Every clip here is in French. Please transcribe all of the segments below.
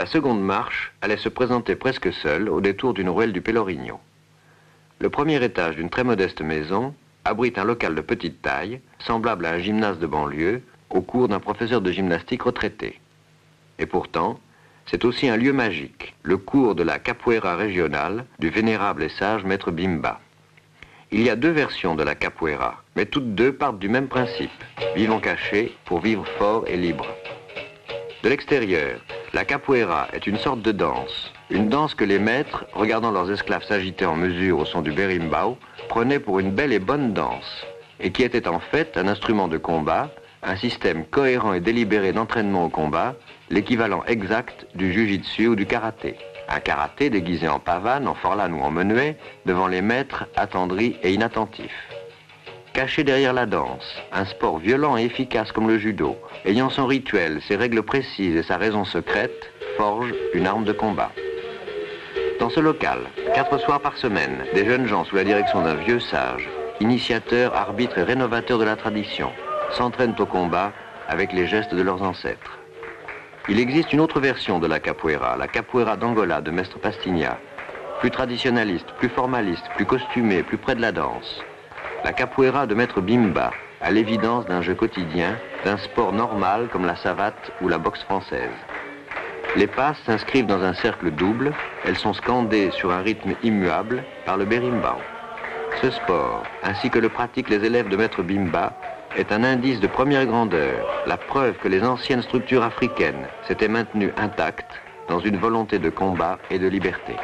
La seconde marche allait se présenter presque seule au détour d'une ruelle du Pelorigno. Le premier étage d'une très modeste maison abrite un local de petite taille, semblable à un gymnase de banlieue, au cours d'un professeur de gymnastique retraité. Et pourtant, c'est aussi un lieu magique, le cours de la capoeira régionale du vénérable et sage maître Bimba. Il y a deux versions de la capoeira, mais toutes deux partent du même principe, vivons cachés pour vivre fort et libre. De l'extérieur, la capoeira est une sorte de danse, une danse que les maîtres, regardant leurs esclaves s'agiter en mesure au son du berimbau, prenaient pour une belle et bonne danse, et qui était en fait un instrument de combat, un système cohérent et délibéré d'entraînement au combat, l'équivalent exact du jujitsu ou du karaté. Un karaté déguisé en pavane, en forlane ou en menuet, devant les maîtres attendris et inattentifs. Caché derrière la danse, un sport violent et efficace comme le judo, ayant son rituel, ses règles précises et sa raison secrète, forge une arme de combat. Dans ce local, 4 soirs par semaine, des jeunes gens sous la direction d'un vieux sage, initiateur, arbitre et rénovateur de la tradition, s'entraînent au combat avec les gestes de leurs ancêtres. Il existe une autre version de la capoeira d'Angola de Mestre Pastinha, plus traditionnaliste, plus formaliste, plus costumée, plus près de la danse. La capoeira de Maître Bimba, à l'évidence d'un jeu quotidien, d'un sport normal comme la savate ou la boxe française. Les passes s'inscrivent dans un cercle double, elles sont scandées sur un rythme immuable par le berimbau. Ce sport, ainsi que le pratiquent les élèves de Maître Bimba, est un indice de première grandeur, la preuve que les anciennes structures africaines s'étaient maintenues intactes dans une volonté de combat et de liberté.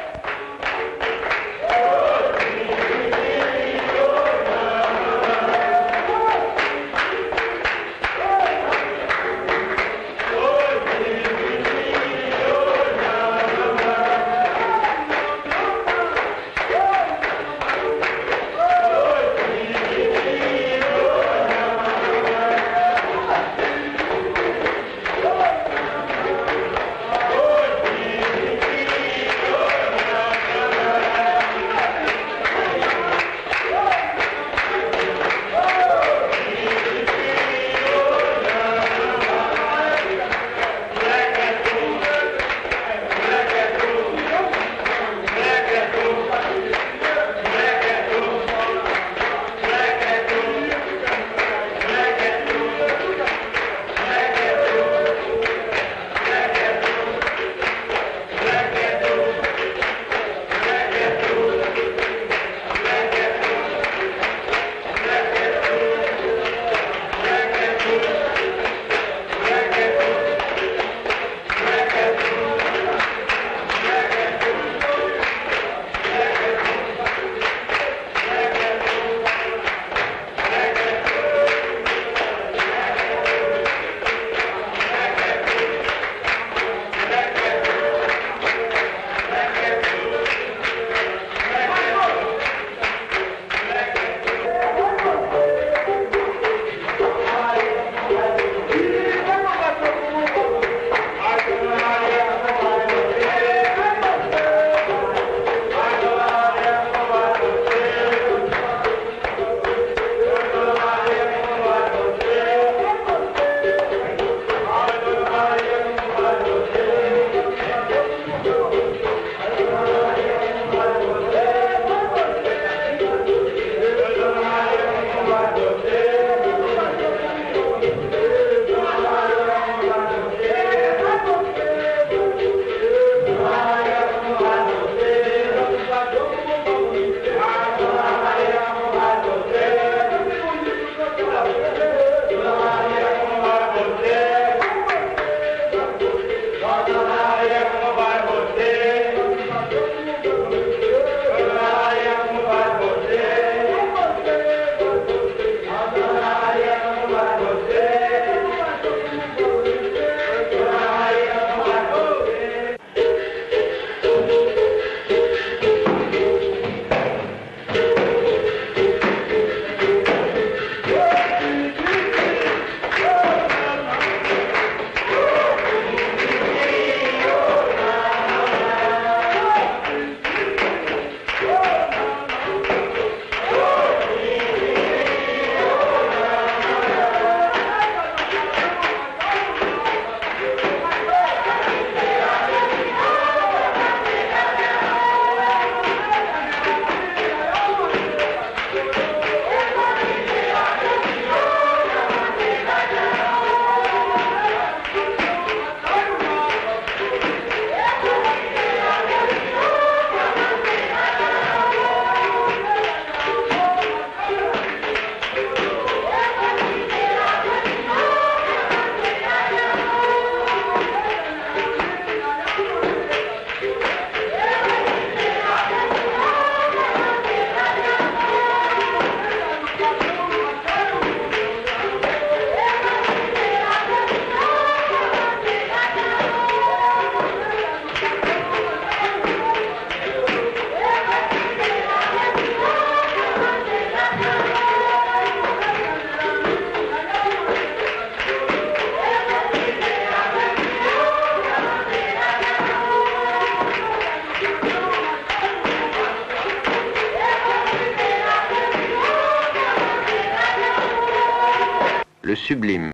le sublime